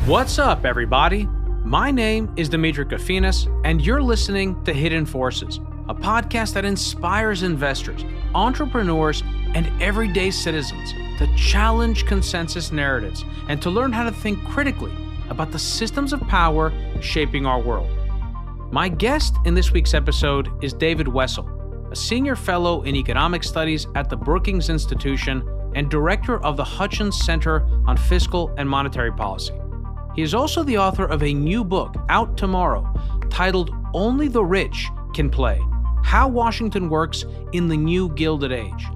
What's up, everybody? My name is Demetri Kofinas, and you're listening to Hidden Forces, a podcast that inspires investors, entrepreneurs, and everyday citizens to challenge consensus narratives and to learn how to think critically about the systems of power shaping our world. My guest in this week's episode is David Wessel, a senior fellow in economic studies at the Brookings Institution and director of the Hutchins Center on Fiscal and Monetary Policy. He is also the author of a new book out tomorrow titled Only the Rich Can Play: How Washington Works in the New Gilded Age.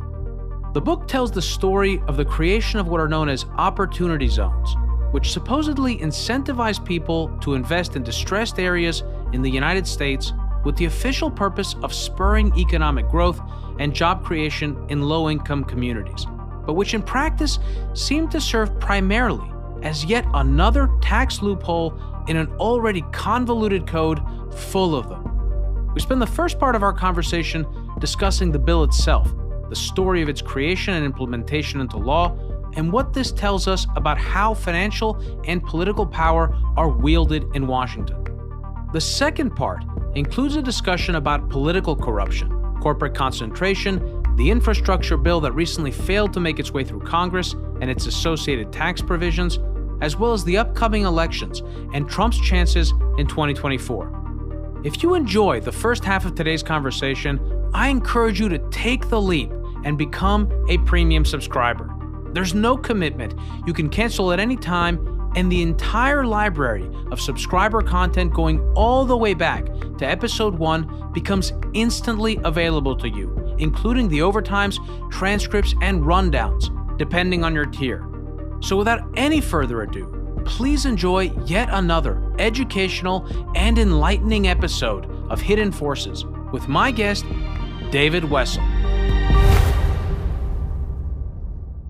The book tells the story of the creation of what are known as opportunity zones, which supposedly incentivize people to invest in distressed areas in the United States with the official purpose of spurring economic growth and job creation in low-income communities, but which in practice seem to serve primarily as yet another tax loophole in an already convoluted code full of them. We spend the first part of our conversation discussing the bill itself, the story of its creation and implementation into law, and what this tells us about how financial and political power are wielded in Washington. The second part includes a discussion about political corruption, corporate concentration, the infrastructure bill that recently failed to make its way through Congress and its associated tax provisions, as well as the upcoming elections and Trump's chances in 2024. If you enjoy the first half of today's conversation, I encourage you to take the leap and become a premium subscriber. There's no commitment. You can cancel at any time, and the entire library of subscriber content going all the way back to episode 1 becomes instantly available to you, including the overtimes, transcripts, and rundowns, depending on your tier. So without any further ado, please enjoy yet another educational and enlightening episode of Hidden Forces with my guest, David Wessel.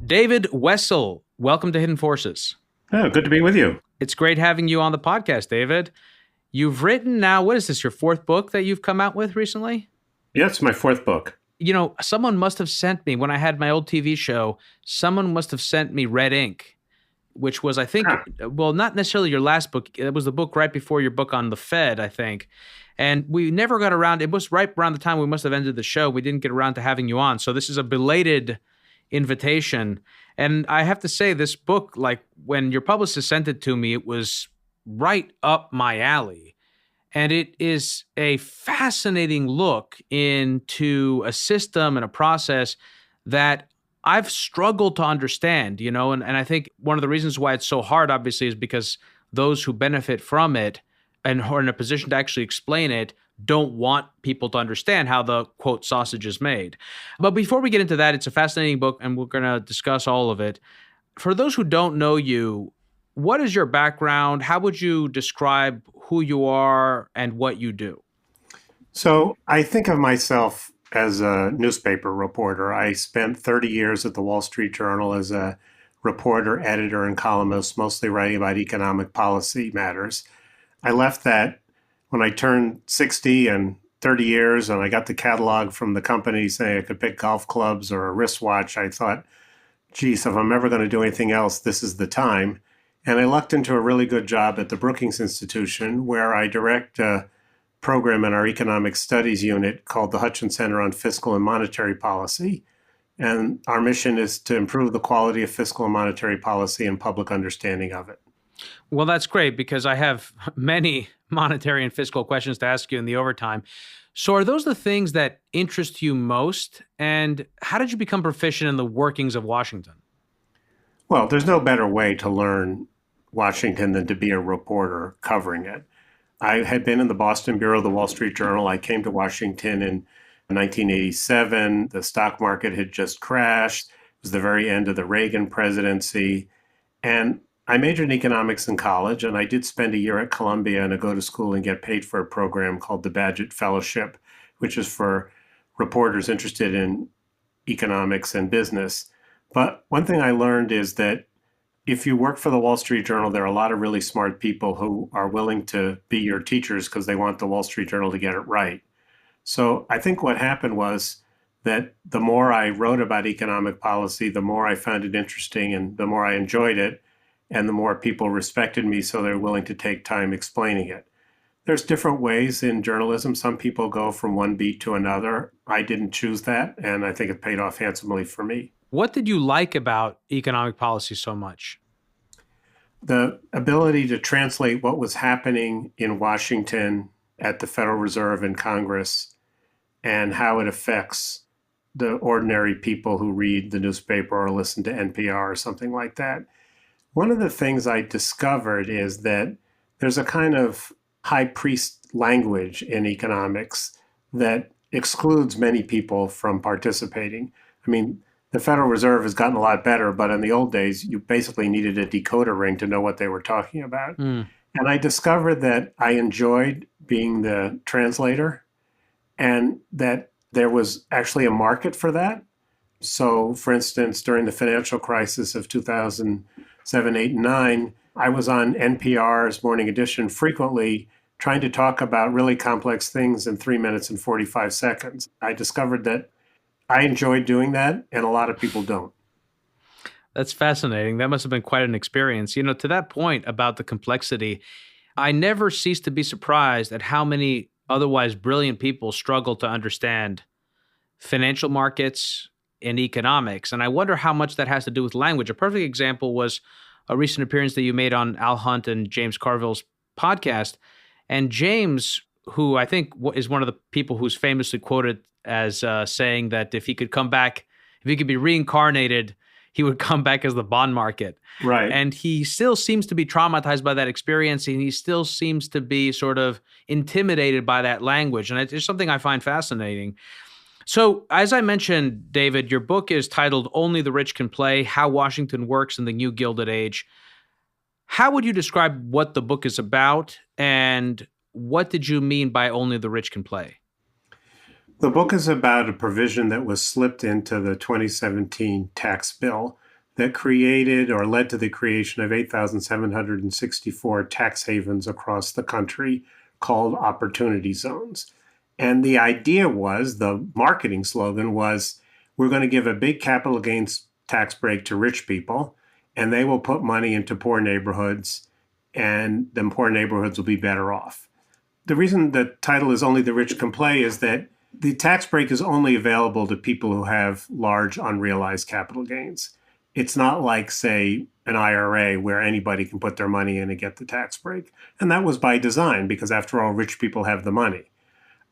David Wessel, welcome to Hidden Forces. Oh, good to be with you. It's great having you on the podcast, David. You've written now, what is this, your fourth book that you've come out with recently? Yeah, it's my fourth book. You know, someone must have sent me, when I had my old TV show, someone must have sent me Red Ink, which was, I think, well, not necessarily your last book. It was the book right before your book on the Fed, I think. And we never got around, it was right around the time we must have ended the show. We didn't get around to having you on. So this is a belated invitation. And I have to say, this book, like when your publicist sent it to me, it was right up my alley. And it is a fascinating look into a system and a process that I've struggled to understand, you know, and I think one of the reasons why it's so hard, obviously, is because those who benefit from it and are in a position to actually explain it don't want people to understand how the, quote, sausage is made. But before we get into that, it's a fascinating book, and we're going to discuss all of it. For those who don't know you, what is your background? How would you describe who you are and what you do? So I think of myself as a newspaper reporter. I spent 30 years at the Wall Street Journal as a reporter, editor, and columnist, mostly writing about economic policy matters. I left that when I turned 60 and 30 years, and I got the catalog from the company saying I could pick golf clubs or a wristwatch. I thought, geez, if I'm ever going to do anything else, this is the time. And I lucked into a really good job at the Brookings Institution, where I direct a program in our economic studies unit called the Hutchins Center on Fiscal and Monetary Policy. And our mission is to improve the quality of fiscal and monetary policy and public understanding of it. Well, that's great, because I have many monetary and fiscal questions to ask you in the overtime. So are those the things that interest you most? And how did you become proficient in the workings of Washington? Well, there's no better way to learn Washington than to be a reporter covering it. I had been in the Boston Bureau of the Wall Street Journal. I came to Washington in 1987. The stock market had just crashed. It was the very end of the Reagan presidency. And I majored in economics in college, and I did spend a year at Columbia and go to school and get paid for a program called the Badgett Fellowship, which is for reporters interested in economics and business. But one thing I learned is that if you work for the Wall Street Journal, there are a lot of really smart people who are willing to be your teachers because they want the Wall Street Journal to get it right. So I think what happened was that the more I wrote about economic policy, the more I found it interesting and the more I enjoyed it. and the more people respected me, so they're willing to take time explaining it. There's different ways in journalism. Some people go from one beat to another. I didn't choose that, and I think it paid off handsomely for me. What did you like about economic policy so much? The ability to translate what was happening in Washington at the Federal Reserve and Congress and how it affects the ordinary people who read the newspaper or listen to NPR or something like that. One of the things I discovered is that there's a kind of high priest language in economics that excludes many people from participating. I mean, the Federal Reserve has gotten a lot better, but in the old days, you basically needed a decoder ring to know what they were talking about. And I discovered that I enjoyed being the translator and that there was actually a market for that. So, for instance, during the financial crisis of 2007, 8, and 9, I was on NPR's Morning Edition frequently trying to talk about really complex things in 3 minutes and 45 seconds. I discovered that I enjoyed doing that, and a lot of people don't. That's fascinating. That must have been quite an experience. To that point about the complexity, I never cease to be surprised at how many otherwise brilliant people struggle to understand financial markets and economics. And I wonder how much that has to do with language. A perfect example was a recent appearance that you made on Al Hunt and James Carville's podcast. And James, who I think is one of the people who's famously quoted as saying that if he could be reincarnated, he would come back as the bond market. Right. And he still seems to be traumatized by that experience, and he still seems to be sort of intimidated by that language. And it's something I find fascinating. So, as I mentioned, David, your book is titled Only the Rich Can Play: How Washington Works in the New Gilded Age. How would you describe what the book is about, and what did you mean by only the rich can play? The book is about a provision that was slipped into the 2017 tax bill that created or led to the creation of 8,764 tax havens across the country called opportunity zones. And the idea was, the marketing slogan was, we're going to give a big capital gains tax break to rich people, and they will put money into poor neighborhoods, and the poor neighborhoods will be better off. The reason the title is Only the Rich Can Play is that the tax break is only available to people who have large unrealized capital gains. It's not like, say, an IRA where anybody can put their money in and get the tax break. And that was by design because, after all, rich people have the money.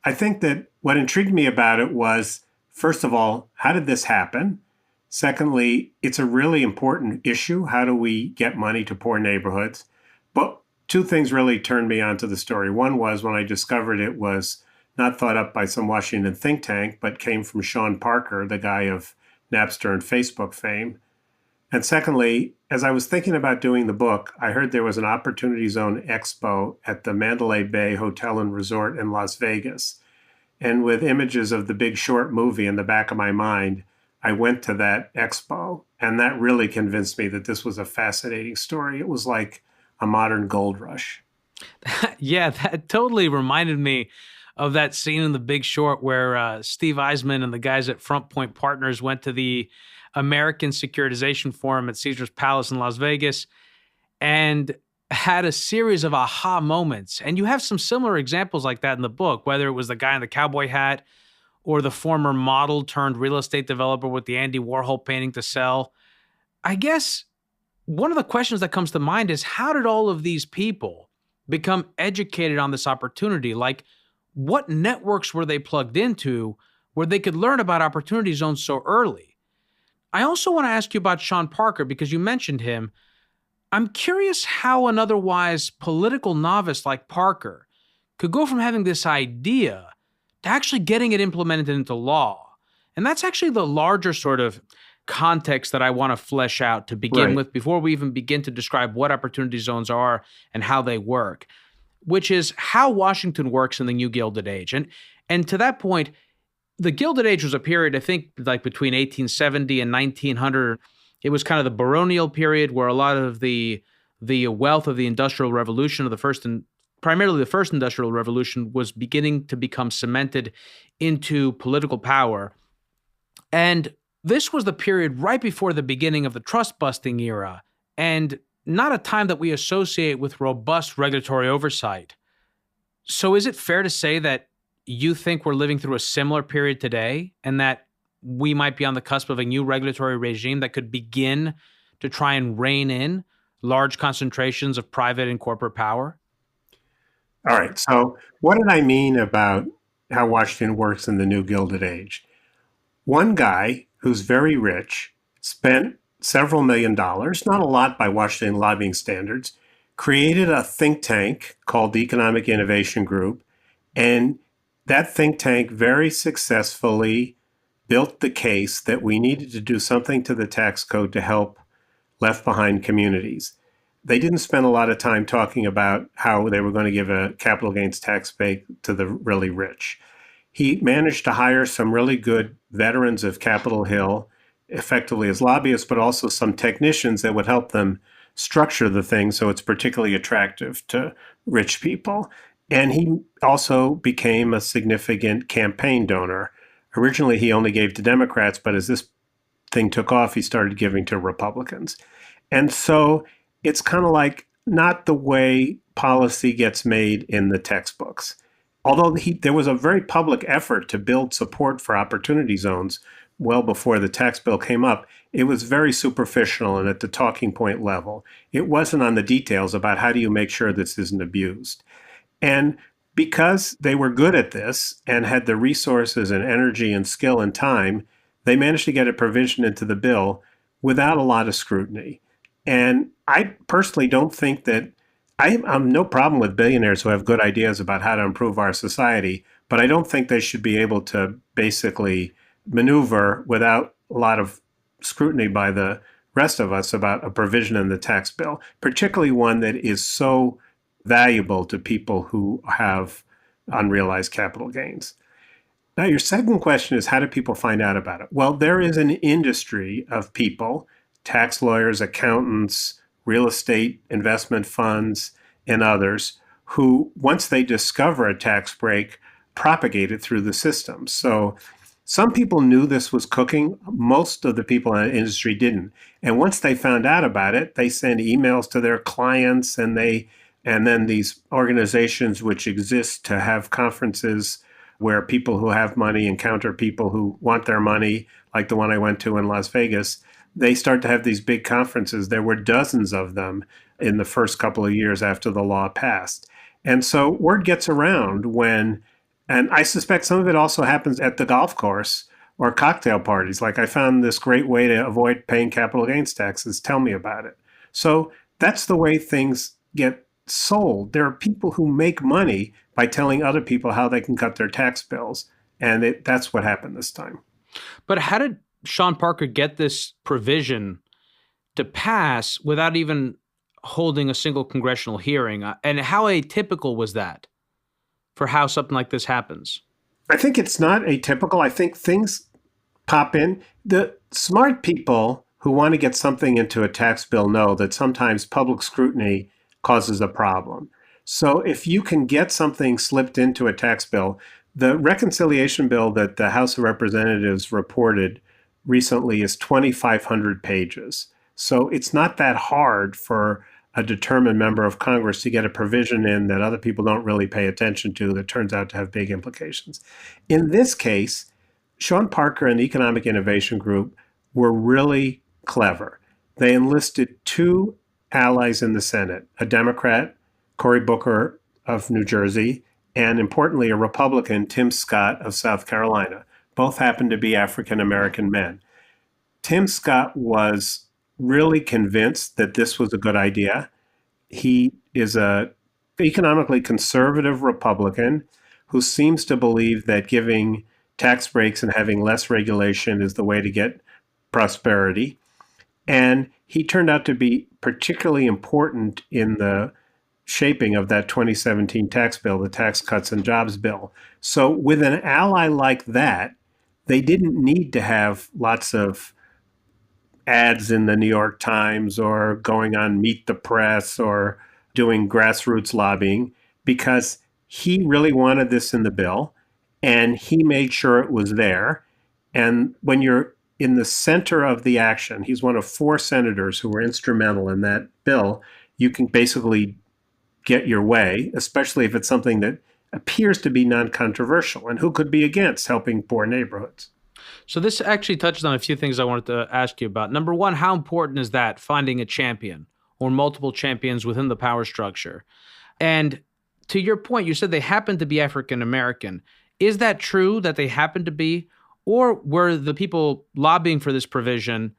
I think that what intrigued me about it was, first of all, how did this happen? Secondly, it's a really important issue. How do we get money to poor neighborhoods? But two things really turned me onto the story. One was when I discovered it was not thought up by some Washington think tank, but came from Sean Parker, the guy of Napster and Facebook fame. And secondly, as I was thinking about doing the book, I heard there was an Opportunity Zone Expo at the Mandalay Bay Hotel and Resort in Las Vegas. And with images of the Big Short movie in the back of my mind, I went to that expo. And that really convinced me that this was a fascinating story. It was like a modern gold rush. Yeah, that totally reminded me of that scene in The Big Short where Steve Eisman and the guys at Front Point Partners went to the American Securitization Forum at Caesar's Palace in Las Vegas and had a series of aha moments. And you have some similar examples like that in the book, whether it was the guy in the cowboy hat or the former model turned real estate developer with the Andy Warhol painting to sell. I guess one of the questions that comes to mind is, how did all of these people become educated on this opportunity? Like, what networks were they plugged into where they could learn about opportunity zones so early? I also want to ask you about Sean Parker because you mentioned him. I'm curious how an otherwise political novice like Parker could go from having this idea to actually getting it implemented into law. And that's actually the larger sort of context that I want to flesh out to begin with before we even begin to describe what opportunity zones are and how they work, which is how Washington works in the New Gilded Age. And to that point, the Gilded Age was a period, I think, like between 1870 and 1900. It was kind of the baronial period where a lot of the wealth of the Industrial Revolution, primarily the first Industrial Revolution, was beginning to become cemented into political power. And this was the period right before the beginning of the trust-busting era. And not a time that we associate with robust regulatory oversight. So is it fair to say that you think we're living through a similar period today and that we might be on the cusp of a new regulatory regime that could begin to try and rein in large concentrations of private and corporate power? All right. So, what did I mean about how Washington works in the new Gilded Age? One guy who's very rich spent several $1,000,000, not a lot by Washington lobbying standards, created a think tank called the Economic Innovation Group. And that think tank very successfully built the case that we needed to do something to the tax code to help left behind communities. They didn't spend a lot of time talking about how they were going to give a capital gains tax break to the really rich. He managed to hire some really good veterans of Capitol Hill, effectively as lobbyists, but also some technicians that would help them structure the thing so it's particularly attractive to rich people. And he also became a significant campaign donor. Originally, he only gave to Democrats, but as this thing took off, he started giving to Republicans. And so it's kind of like not the way policy gets made in the textbooks. Although there was a very public effort to build support for opportunity zones well before the tax bill came up, it was very superficial and at the talking point level. It wasn't on the details about how do you make sure this isn't abused. And because they were good at this and had the resources and energy and skill and time, they managed to get a provision into the bill without a lot of scrutiny. And I personally don't think that I'm no problem with billionaires who have good ideas about how to improve our society, but I don't think they should be able to basically maneuver without a lot of scrutiny by the rest of us about a provision in the tax bill, particularly one that is so valuable to people who have unrealized capital gains. Now, your second question is, how do people find out about it? Well, there is an industry of people, tax lawyers, accountants, real estate investment funds, and others, who, once they discover a tax break, propagate it through the system. So some people knew this was cooking. Most of the people in the industry didn't. And once they found out about it, they send emails to their clients, and then these organizations which exist to have conferences where people who have money encounter people who want their money, like the one I went to in Las Vegas, they start to have these big conferences. There were dozens of them in the first couple of years after the law passed. And so word gets around and I suspect some of it also happens at the golf course or cocktail parties. Like, I found this great way to avoid paying capital gains taxes. Tell me about it. So that's the way things get sold. There are people who make money by telling other people how they can cut their tax bills. And that's what happened this time. But how did Sean Parker get this provision to pass without even holding a single congressional hearing? And how atypical was that for how something like this happens? I think it's not atypical. I think things pop in. The smart people who want to get something into a tax bill know that sometimes public scrutiny causes a problem. So if you can get something slipped into a tax bill, the reconciliation bill that the House of Representatives reported recently is 2,500 pages. So it's not that hard for a determined member of Congress to get a provision in that other people don't really pay attention to that turns out to have big implications. In this case, Sean Parker and the Economic Innovation Group were really clever. They enlisted two allies in the Senate, a Democrat, Cory Booker of New Jersey, and importantly, a Republican, Tim Scott of South Carolina. Both happened to be African-American men. Tim Scott was really convinced that this was a good idea. He is an economically conservative Republican who seems to believe that giving tax breaks and having less regulation is the way to get prosperity. And he turned out to be particularly important in the shaping of that 2017 tax bill, the Tax Cuts and Jobs bill. So with an ally like that, they didn't need to have lots of ads in the New York Times or going on Meet the Press or doing grassroots lobbying, because he really wanted this in the bill and he made sure it was there. And when you're in the center of the action. He's one of 4 senators who were instrumental in that bill. You can basically get your way, especially if it's something that appears to be non-controversial. And who could be against helping poor neighborhoods? So this actually touches on a few things I wanted to ask you about. Number one, how important is that, finding a champion or multiple champions within the power structure? And to your point, you said they happen to be African American. Is that true that they happen to be? Or were the people lobbying for this provision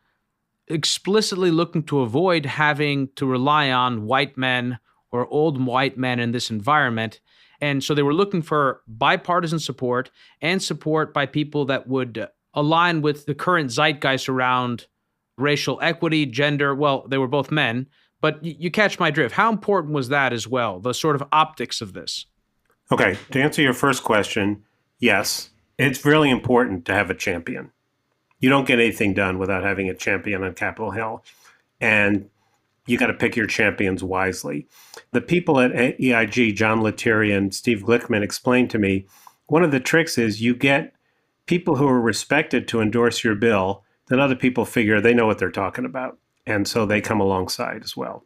explicitly looking to avoid having to rely on white men or old white men in this environment? And so they were looking for bipartisan support and support by people that would align with the current zeitgeist around racial equity, gender. Well, they were both men, but you catch my drift. How important was that as well, the sort of optics of this? Okay, to answer your first question, yes, it's really important to have a champion. You don't get anything done without having a champion on Capitol Hill. And you got to pick your champions wisely. The people at EIG, John Lettieri and Steve Glickman, explained to me, one of the tricks is you get people who are respected to endorse your bill, then other people figure they know what they're talking about. And so they come alongside as well.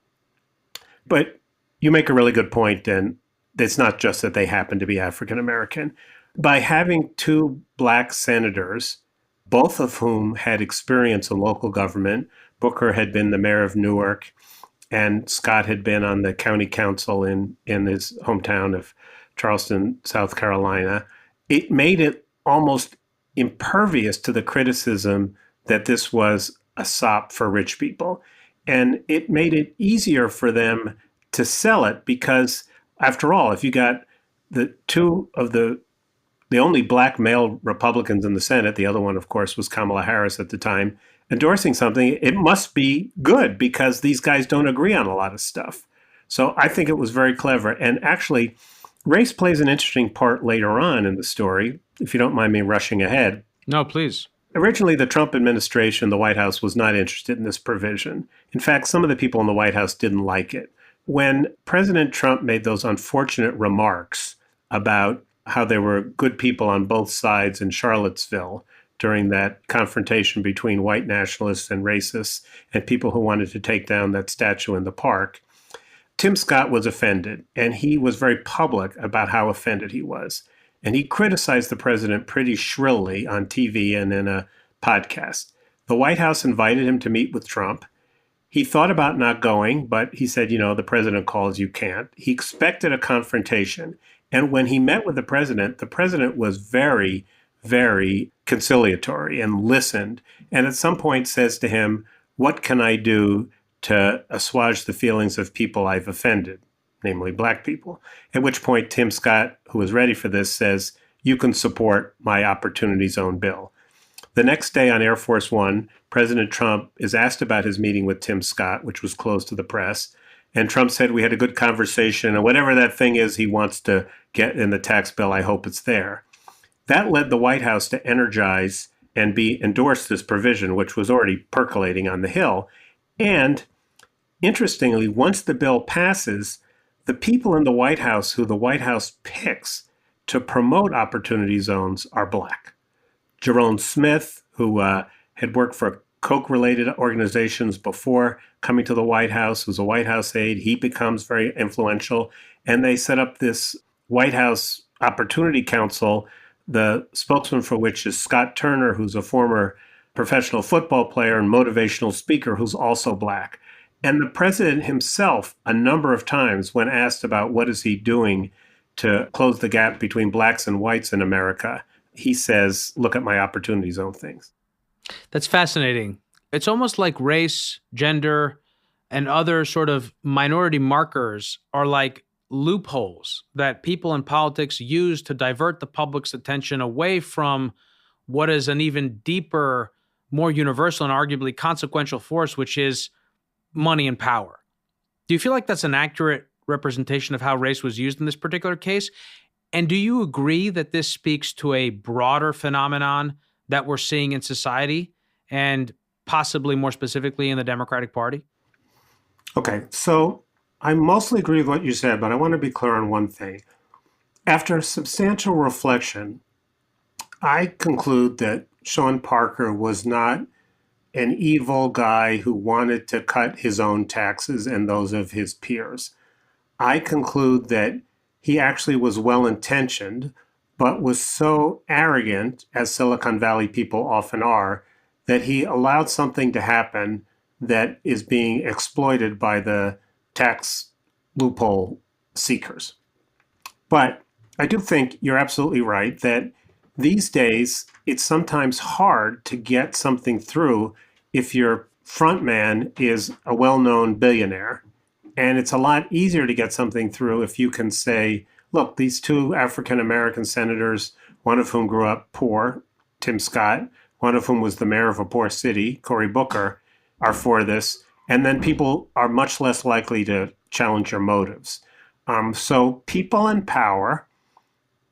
But you make a really good point, and it's not just that they happen to be African American. By having 2 Black senators, both of whom had experience in local government, Booker had been the mayor of Newark, and Scott had been on the county council in his hometown of Charleston, South Carolina. It made it almost impervious to the criticism that this was a sop for rich people. And it made it easier for them to sell it because, after all, if you got the 2 of the only Black male Republicans in the Senate, the other one, of course, was Kamala Harris at the time, endorsing something, it must be good because these guys don't agree on a lot of stuff. So I think it was very clever. And actually, race plays an interesting part later on in the story, if you don't mind me rushing ahead. No, please. Originally, the Trump administration, the White House, was not interested in this provision. In fact, some of the people in the White House didn't like it. When President Trump made those unfortunate remarks about how there were good people on both sides in Charlottesville during that confrontation between white nationalists and racists and people who wanted to take down that statue in the park, Tim Scott was offended, and he was very public about how offended he was. And he criticized the president pretty shrilly on TV and in a podcast. The White House invited him to meet with Trump. He thought about not going, but he said, the president calls, you can't. He expected a confrontation. And when he met with the president was very, very conciliatory and listened. And at some point says to him, what can I do to assuage the feelings of people I've offended, namely Black people? At which point Tim Scott, who was ready for this, says, you can support my Opportunity Zone bill. The next day on Air Force One, President Trump is asked about his meeting with Tim Scott, which was closed to the press. And Trump said, we had a good conversation, and whatever that thing is he wants to get in the tax bill, I hope it's there. That led the White House to energize and endorse this provision, which was already percolating on the Hill. And interestingly, once the bill passes, the people in the White House who the White House picks to promote Opportunity Zones are Black. Jerome Smith, who had worked for Koch-related organizations before coming to the White House, was a White House aide. He becomes very influential. And they set up this White House Opportunity Council, the spokesman for which is Scott Turner, who's a former professional football player and motivational speaker who's also Black. And the president himself, a number of times, when asked about what is he doing to close the gap between Blacks and whites in America, he says, look at my Opportunity Zone things. That's fascinating. It's almost like race, gender, and other sort of minority markers are like loopholes that people in politics use to divert the public's attention away from what is an even deeper, more universal and arguably consequential force, which is money and power. Do you feel like that's an accurate representation of how race was used in this particular case? And do you agree that this speaks to a broader phenomenon that we're seeing in society and possibly more specifically in the Democratic Party? Okay, so I mostly agree with what you said, but I want to be clear on one thing. After substantial reflection, I conclude that Sean Parker was not an evil guy who wanted to cut his own taxes and those of his peers. I conclude that he actually was well-intentioned, but was so arrogant, as Silicon Valley people often are, that he allowed something to happen that is being exploited by the tax loophole seekers. But I do think you're absolutely right that these days it's sometimes hard to get something through if your front man is a well-known billionaire. And it's a lot easier to get something through if you can say, look, these two African-American senators, one of whom grew up poor, Tim Scott, one of whom was the mayor of a poor city, Cory Booker, are for this. And then people are much less likely to challenge your motives. So people in power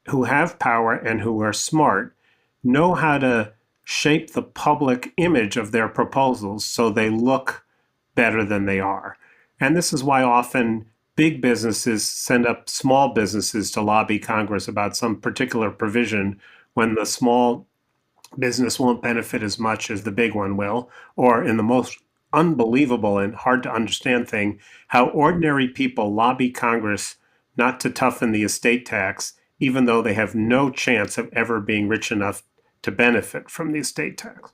who have power and who are smart know how to shape the public image of their proposals so they look better than they are. And this is why often big businesses send up small businesses to lobby Congress about some particular provision when the small business won't benefit as much as the big one will, or in the most unbelievable and hard to understand thing, how ordinary people lobby Congress not to toughen the estate tax, even though they have no chance of ever being rich enough to benefit from the estate tax.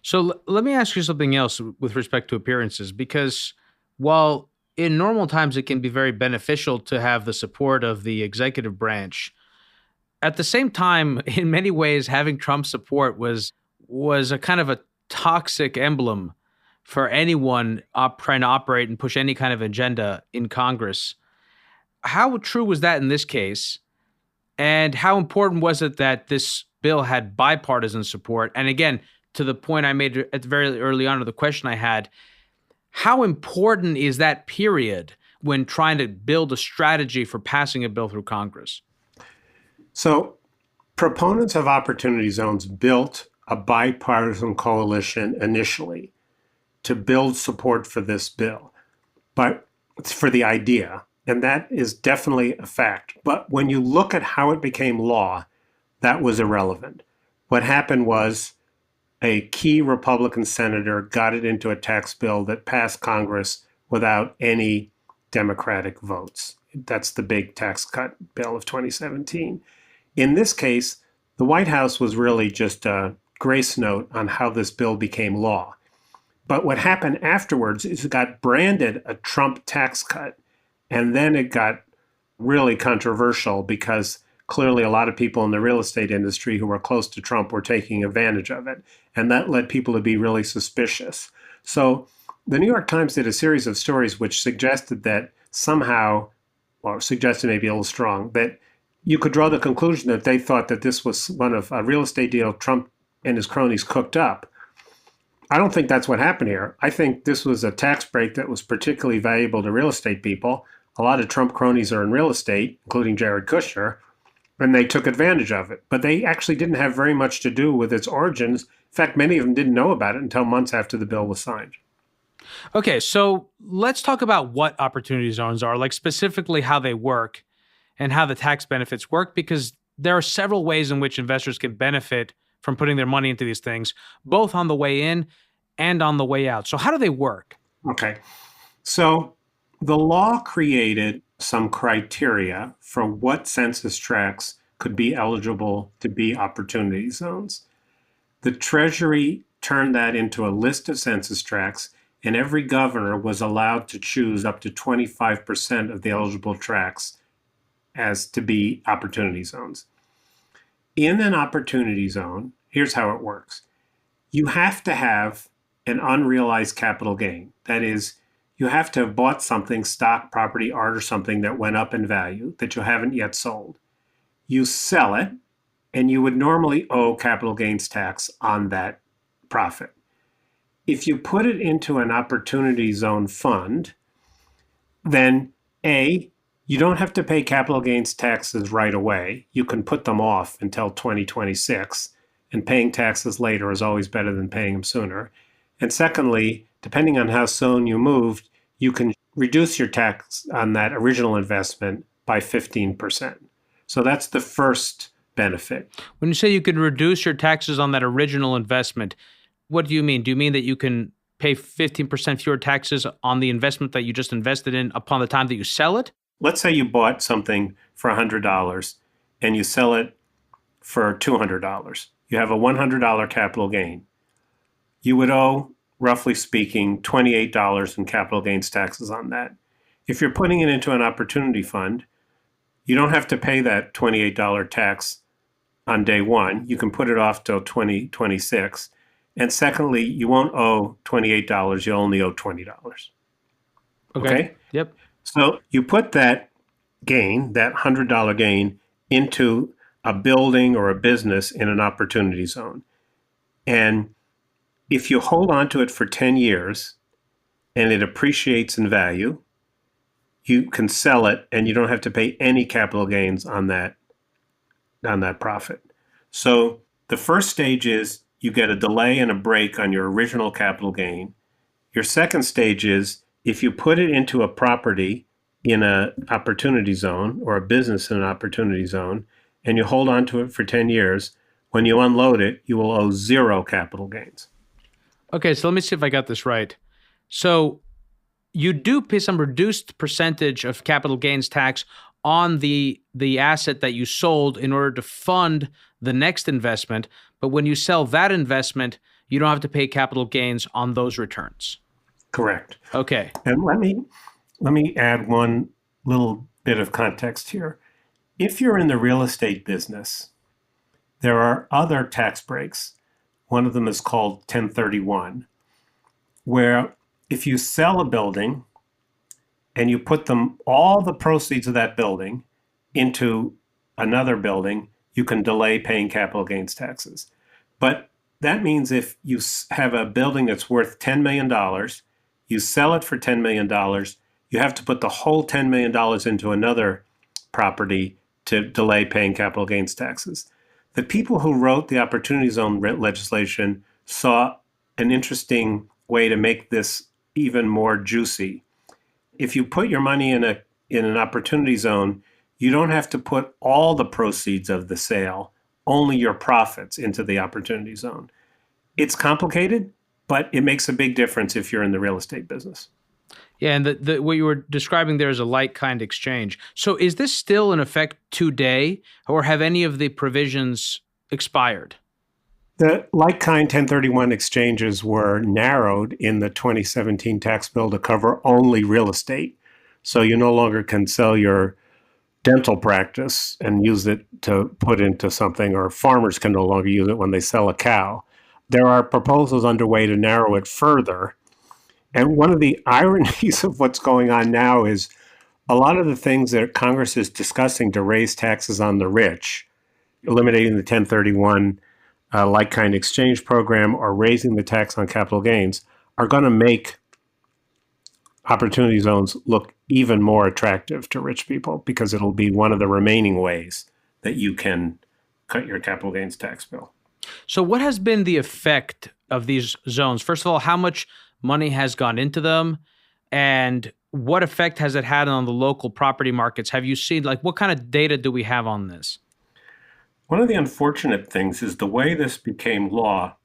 So let me ask you something else with respect to appearances, because while in normal times it can be very beneficial to have the support of the executive branch, at the same time, in many ways, having Trump's support was a kind of a toxic emblem for anyone trying to operate and push any kind of agenda in Congress. How true was that in this case? And how important was it that this bill had bipartisan support? And again, to the point I made at the very early on, or the question I had, how important is that period when trying to build a strategy for passing a bill through Congress? So proponents of opportunity zones built a bipartisan coalition initially to build support for this bill, but it's for the idea. And that is definitely a fact. But when you look at how it became law, that was irrelevant. What happened was a key Republican senator got it into a tax bill that passed Congress without any Democratic votes. That's the big tax cut bill of 2017. In this case, the White House was really just a grace note on how this bill became law. But what happened afterwards is it got branded a Trump tax cut. And then it got really controversial because clearly a lot of people in the real estate industry who were close to Trump were taking advantage of it. And that led people to be really suspicious. So the New York Times did a series of stories which suggested that somehow, or suggested maybe a little strong, that you could draw the conclusion that they thought that this was one of a real estate deal Trump and his cronies cooked up. I don't think that's what happened here. I think this was a tax break that was particularly valuable to real estate people. A lot of Trump cronies are in real estate, including Jared Kushner, and they took advantage of it. But they actually didn't have very much to do with its origins. In fact, many of them didn't know about it until months after the bill was signed. Okay, so let's talk about what opportunity zones are, like specifically how they work and how the tax benefits work, because there are several ways in which investors can benefit from putting their money into these things, both on the way in and on the way out. So how do they work? Okay. So the law created some criteria for what census tracts could be eligible to be opportunity zones. The Treasury turned that into a list of census tracts, and every governor was allowed to choose up to 25% of the eligible tracts as to be opportunity zones. In an opportunity zone, here's how it works. You have to have an unrealized capital gain. That is, you have to have bought something, stock, property, art, or something that went up in value that you haven't yet sold. You sell it, and you would normally owe capital gains tax on that profit. If you put it into an opportunity zone fund, then A, you don't have to pay capital gains taxes right away. You can put them off until 2026, and paying taxes later is always better than paying them sooner. And secondly, depending on how soon you moved, you can reduce your tax on that original investment by 15%. So that's the first benefit. When you say you can reduce your taxes on that original investment, What do you mean? Do you mean that you can pay 15% fewer taxes on the investment that you just invested in upon the time that you sell it? Let's say you bought something for $100 and you sell it for $200. You have a $100 capital gain. You would owe, roughly speaking, $28 in capital gains taxes on that. If you're putting it into an opportunity fund, you don't have to pay that $28 tax on day one. You can put it off till 2026. And secondly, you won't owe $28. You only owe $20. Okay? Yep. So you put that gain, that $100 gain, into a building or a business in an opportunity zone. And if you hold on to it for 10 years and it appreciates in value, you can sell it and you don't have to pay any capital gains on that profit. So the first stage is you get a delay and a break on your original capital gain. Your second stage is if you put it into a property in an opportunity zone or a business in an opportunity zone and you hold on to it for 10 years, when you unload it, you will owe zero capital gains. Okay, so let me see if I got this right. So you do pay some reduced percentage of capital gains tax on the asset that you sold in order to fund the next investment, but when you sell that investment, you don't have to pay capital gains on those returns. Correct. Okay. And let me add one little bit of context here. If you're in the real estate business, there are other tax breaks. One of them is called 1031, where if you sell a building and you put all the proceeds of that building into another building, you can delay paying capital gains taxes. But that means if you have a building that's worth $10 million, you sell it for $10 million, you have to put the whole $10 million into another property to delay paying capital gains taxes. The people who wrote the Opportunity Zone legislation saw an interesting way to make this even more juicy. If you put your money in an opportunity zone, you don't have to put all the proceeds of the sale, only your profits, into the opportunity zone. It's complicated, but it makes a big difference if you're in the real estate business. Yeah, and what you were describing there is a like-kind exchange. So is this still in effect today, or have any of the provisions expired? The like-kind 1031 exchanges were narrowed in the 2017 tax bill to cover only real estate. So you no longer can sell your dental practice and use it to put into something, or farmers can no longer use it when they sell a cow. There are proposals underway to narrow it further. And one of the ironies of what's going on now is a lot of the things that Congress is discussing to raise taxes on the rich, eliminating the 1031 like-kind exchange program or raising the tax on capital gains, are going to make opportunity zones look even more attractive to rich people because it'll be one of the remaining ways that you can cut your capital gains tax bill. So what has been the effect of these zones? First of all, how much money has gone into them, and what effect has it had on the local property markets? Have you seen, what kind of data do we have on this? One of the unfortunate things is the way this became law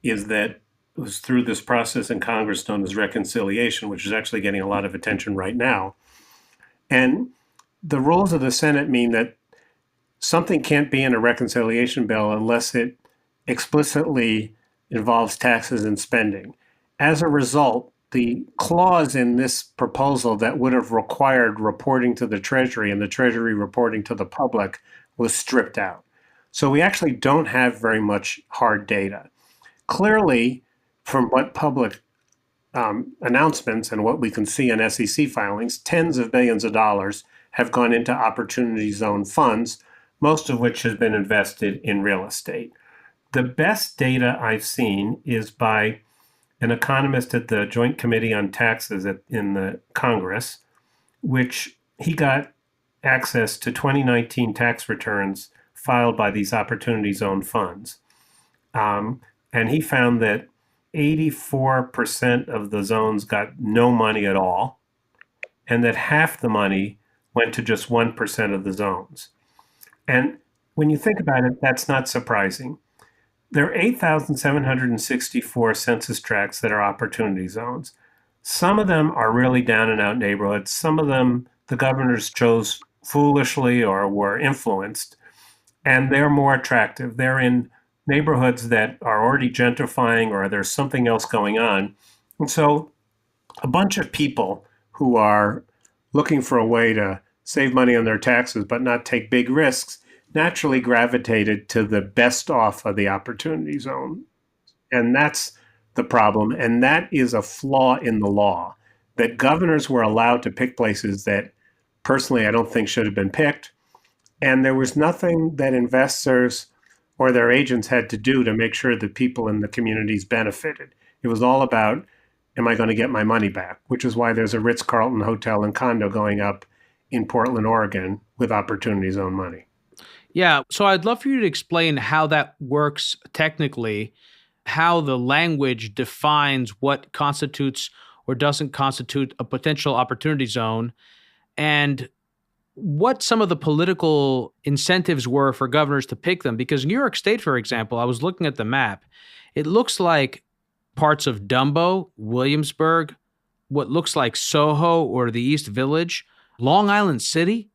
is that it was through this process in Congress known as reconciliation, which is actually getting a lot of attention right now. And the rules of the Senate mean that something can't be in a reconciliation bill unless it explicitly involves taxes and spending. As a result, the clause in this proposal that would have required reporting to the Treasury and the Treasury reporting to the public was stripped out. So we actually don't have very much hard data. Clearly, from what public announcements and what we can see in SEC filings, tens of billions of dollars have gone into opportunity zone funds, most of which has been invested in real estate. The best data I've seen is by an economist at the Joint Committee on Taxes in the Congress, which he got access to 2019 tax returns filed by these opportunity zone funds. And he found that 84% of the zones got no money at all, and that half the money went to just 1% of the zones. And when you think about it, that's not surprising. There are 8,764 census tracts that are opportunity zones. Some of them are really down and out neighborhoods. Some of them the governors chose foolishly or were influenced, and they're more attractive. They're in neighborhoods that are already gentrifying or there's something else going on. And so a bunch of people who are looking for a way to save money on their taxes but not take big risks naturally gravitated to the best off of the opportunity zone. And that's the problem. And that is a flaw in the law, that governors were allowed to pick places that personally I don't think should have been picked. And there was nothing that investors or their agents had to do to make sure that people in the communities benefited. It was all about, am I going to get my money back? Which is why there's a Ritz-Carlton hotel and condo going up in Portland, Oregon with opportunity zone money. Yeah, so I'd love for you to explain how that works technically, how the language defines what constitutes or doesn't constitute a potential opportunity zone, and what some of the political incentives were for governors to pick them. Because New York State, for example, I was looking at the map, it looks like parts of Dumbo, Williamsburg, what looks like Soho or the East Village, Long Island City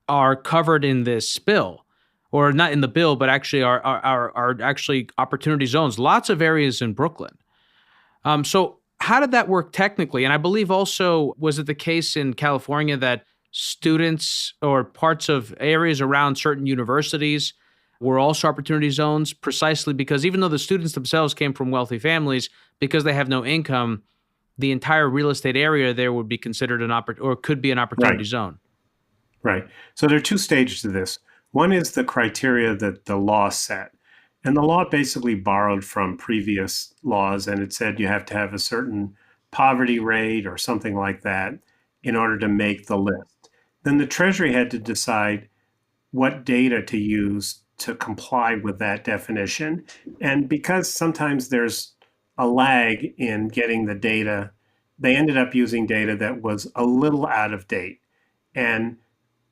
are covered in this bill. Or not in the bill, but actually are actually opportunity zones. Lots of areas in Brooklyn. So how did that work technically? And I believe also, was it the case in California that students or parts of areas around certain universities were also opportunity zones, precisely because even though the students themselves came from wealthy families, because they have no income, the entire real estate area there would be considered could be an opportunity zone. Right. So there are two stages to this. One is the criteria that the law set. And the law basically borrowed from previous laws, and it said you have to have a certain poverty rate or something like that in order to make the list. Then the Treasury had to decide what data to use to comply with that definition. And because sometimes there's a lag in getting the data, they ended up using data that was a little out of date. And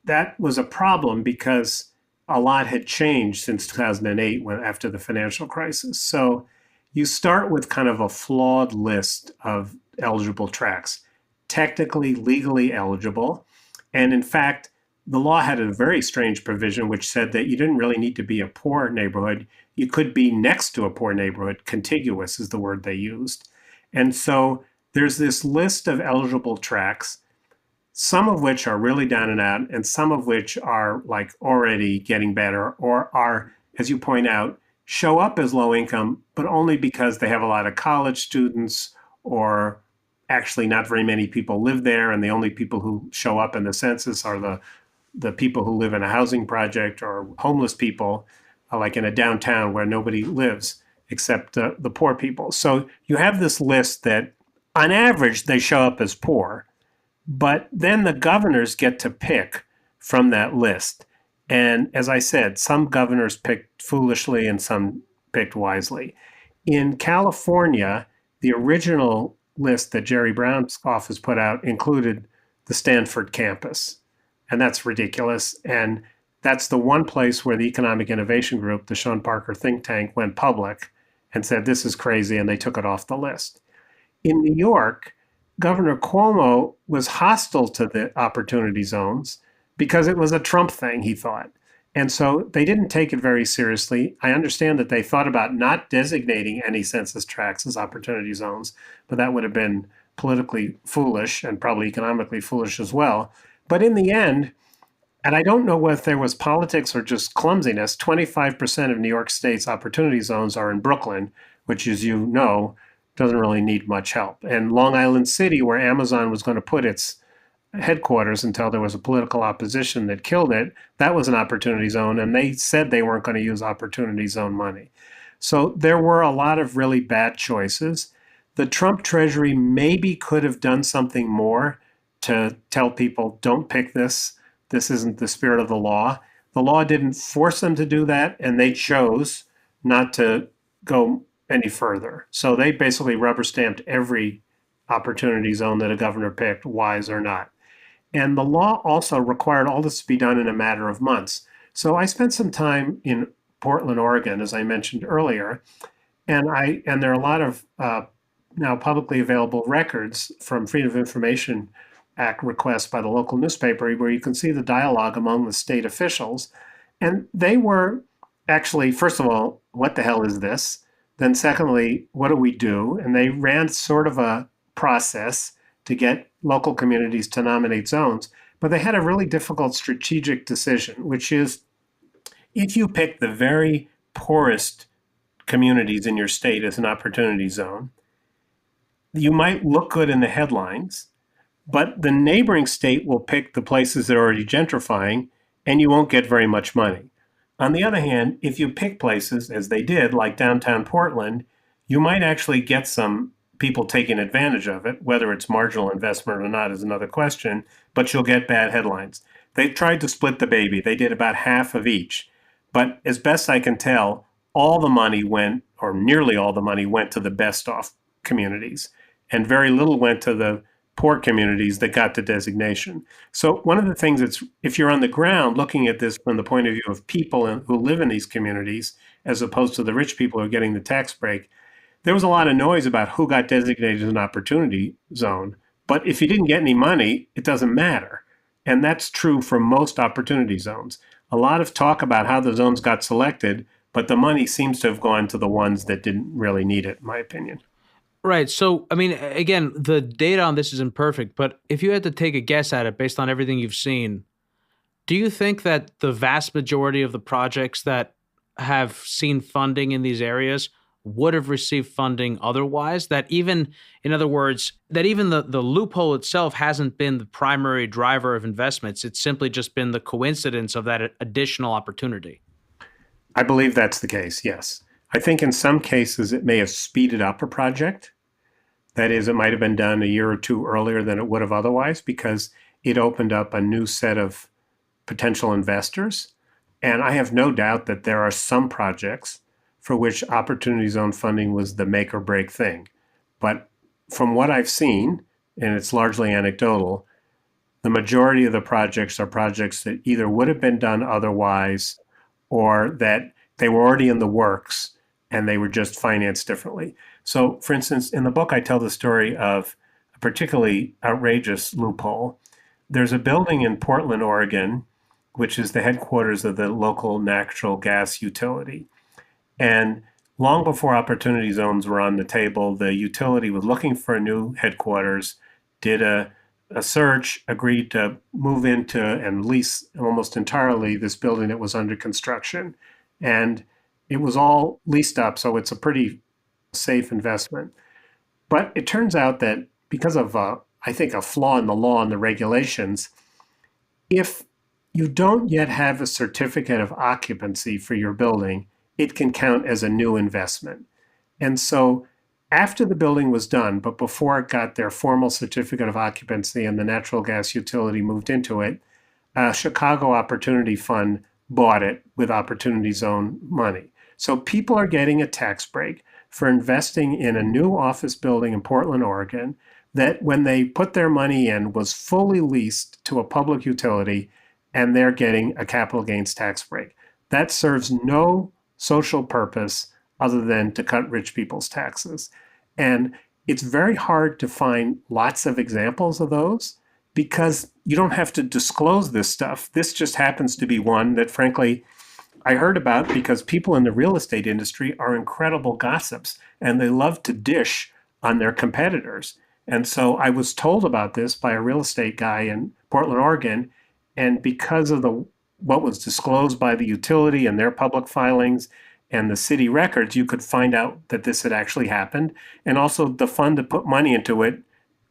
that was a problem because a lot had changed since 2008 after the financial crisis. So you start with kind of a flawed list of eligible tracts, technically, legally eligible. And in fact, the law had a very strange provision which said that you didn't really need to be a poor neighborhood. You could be next to a poor neighborhood. Contiguous is the word they used. And so there's this list of eligible tracts, some of which are really down and out, and some of which are like already getting better or are, as you point out, show up as low income, but only because they have a lot of college students or actually not very many people live there. And the only people who show up in the census are the people who live in a housing project or homeless people, like in a downtown where nobody lives except the poor people. So you have this list that on average, they show up as poor. But then the governors get to pick from that list. And as I said, some governors picked foolishly and some picked wisely. In California, the original list that Jerry Brown's office put out included the Stanford campus. And that's ridiculous. And that's the one place where the Economic Innovation Group, the Sean Parker think tank, went public and said, this is crazy, and they took it off the list. In New York, Governor Cuomo was hostile to the opportunity zones because it was a Trump thing, he thought. And so they didn't take it very seriously. I understand that they thought about not designating any census tracts as opportunity zones, but that would have been politically foolish and probably economically foolish as well. But in the end, and I don't know whether there was politics or just clumsiness, 25% of New York State's opportunity zones are in Brooklyn, which, as you know, doesn't really need much help. And Long Island City, where Amazon was going to put its headquarters until there was a political opposition that killed it, that was an opportunity zone, and they said they weren't going to use opportunity zone money. So there were a lot of really bad choices. The Trump Treasury maybe could have done something more to tell people, don't pick this. This isn't the spirit of the law. The law didn't force them to do that, and they chose not to go any further. So they basically rubber stamped every opportunity zone that a governor picked, wise or not. And the law also required all this to be done in a matter of months. So I spent some time in Portland, Oregon, as I mentioned earlier. And there are a lot of now publicly available records from Freedom of Information Act requests by the local newspaper where you can see the dialogue among the state officials. And they were actually, first of all, what the hell is this? Then secondly, what do we do? And they ran sort of a process to get local communities to nominate zones. But they had a really difficult strategic decision, which is if you pick the very poorest communities in your state as an opportunity zone, you might look good in the headlines, but the neighboring state will pick the places that are already gentrifying, and you won't get very much money. On the other hand, if you pick places, as they did, like downtown Portland, you might actually get some people taking advantage of it. Whether it's marginal investment or not is another question, but you'll get bad headlines. They tried to split the baby. They did about half of each. But as best I can tell, all the money went, or nearly all the money went to the best off communities, and very little went to the poor communities that got the designation. So one of the things that's, if you're on the ground looking at this from the point of view of people who live in these communities, as opposed to the rich people who are getting the tax break, there was a lot of noise about who got designated as an opportunity zone. But if you didn't get any money, it doesn't matter. And that's true for most opportunity zones. A lot of talk about how the zones got selected, but the money seems to have gone to the ones that didn't really need it, in my opinion. Right. So, I mean, again, the data on this is imperfect, but if you had to take a guess at it based on everything you've seen, do you think that the vast majority of the projects that have seen funding in these areas would have received funding otherwise? That even, in other words, that even the loophole itself hasn't been the primary driver of investments. It's simply just been the coincidence of that additional opportunity. I believe that's the case, yes. I think in some cases it may have speeded up a project. That is, it might have been done a year or two earlier than it would have otherwise because it opened up a new set of potential investors. And I have no doubt that there are some projects for which opportunity zone funding was the make or break thing. But from what I've seen, and it's largely anecdotal, the majority of the projects are projects that either would have been done otherwise or that they were already in the works and they were just financed differently. So, for instance, in the book, I tell the story of a particularly outrageous loophole. There's a building in Portland, Oregon, which is the headquarters of the local natural gas utility. And long before opportunity zones were on the table, the utility was looking for a new headquarters, did a search, agreed to move into and lease almost entirely this building that was under construction. And it was all leased up, so it's a pretty safe investment. But it turns out that because of, I think, a flaw in the law and the regulations, if you don't yet have a certificate of occupancy for your building, it can count as a new investment. And so after the building was done, but before it got their formal certificate of occupancy and the natural gas utility moved into it, a Chicago Opportunity Fund bought it with Opportunity Zone money. So people are getting a tax break for investing in a new office building in Portland, Oregon, that when they put their money in was fully leased to a public utility, and they're getting a capital gains tax break. That serves no social purpose other than to cut rich people's taxes. And it's very hard to find lots of examples of those because you don't have to disclose this stuff. This just happens to be one that, frankly, I heard about because people in the real estate industry are incredible gossips and they love to dish on their competitors. And so I was told about this by a real estate guy in Portland, Oregon, and because of what was disclosed by the utility and their public filings and the city records, you could find out that this had actually happened. And also the fund that put money into it,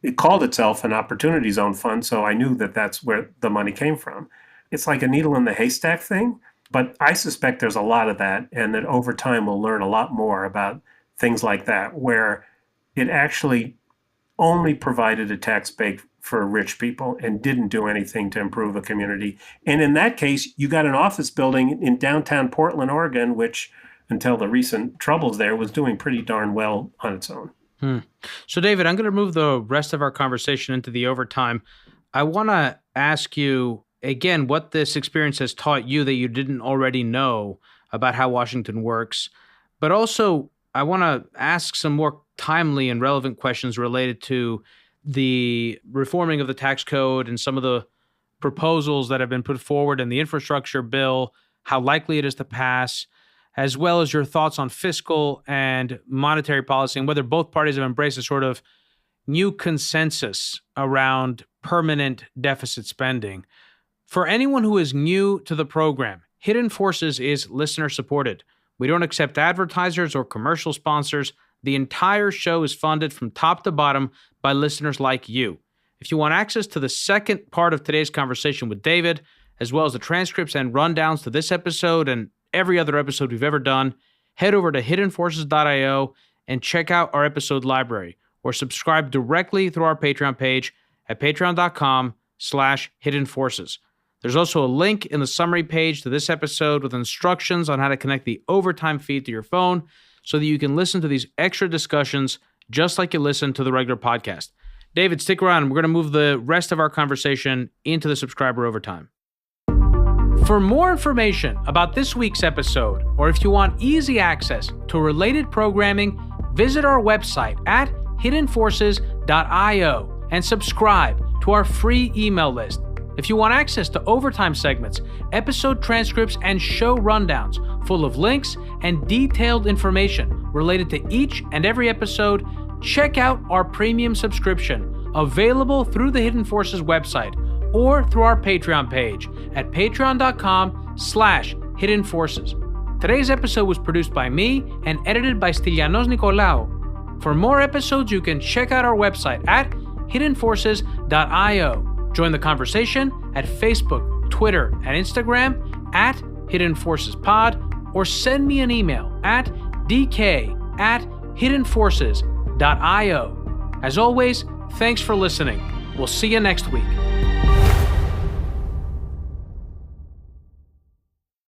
it called itself an Opportunity Zone Fund, so I knew that that's where the money came from. It's like a needle in the haystack thing, but I suspect there's a lot of that, and that over time we'll learn a lot more about things like that, where it actually only provided a tax break for rich people and didn't do anything to improve a community. And in that case, you got an office building in downtown Portland, Oregon, which until the recent troubles there was doing pretty darn well on its own. So David, I'm going to move the rest of our conversation into the overtime. I want to ask you again what this experience has taught you that you didn't already know about how Washington works. But also, I want to ask some more timely and relevant questions related to the reforming of the tax code and some of the proposals that have been put forward in the infrastructure bill, how likely it is to pass, as well as your thoughts on fiscal and monetary policy and whether both parties have embraced a sort of new consensus around permanent deficit spending. For anyone who is new to the program, Hidden Forces is listener supported. We don't accept advertisers or commercial sponsors. The entire show is funded from top to bottom by listeners like you. If you want access to the second part of today's conversation with David, as well as the transcripts and rundowns to this episode and every other episode we've ever done, head over to hiddenforces.io and check out our episode library, or subscribe directly through our Patreon page at patreon.com/hiddenforces. There's also a link in the summary page to this episode with instructions on how to connect the Overtime feed to your phone so that you can listen to these extra discussions just like you listen to the regular podcast. David, stick around. We're going to move the rest of our conversation into the subscriber Overtime. For more information about this week's episode, or if you want easy access to related programming, visit our website at hiddenforces.io and subscribe to our free email list. If you want access to Overtime segments, episode transcripts, and show rundowns full of links and detailed information related to each and every episode, check out our premium subscription, available through the Hidden Forces website or through our Patreon page at patreon.com/hiddenforces. Today's episode was produced by me and edited by Stylianos Nicolaou. For more episodes, you can check out our website at hiddenforces.io. Join the conversation at Facebook, Twitter, and Instagram at Hidden Forces Pod, or send me an email at dk@hiddenforces.io. As always, thanks for listening. We'll see you next week.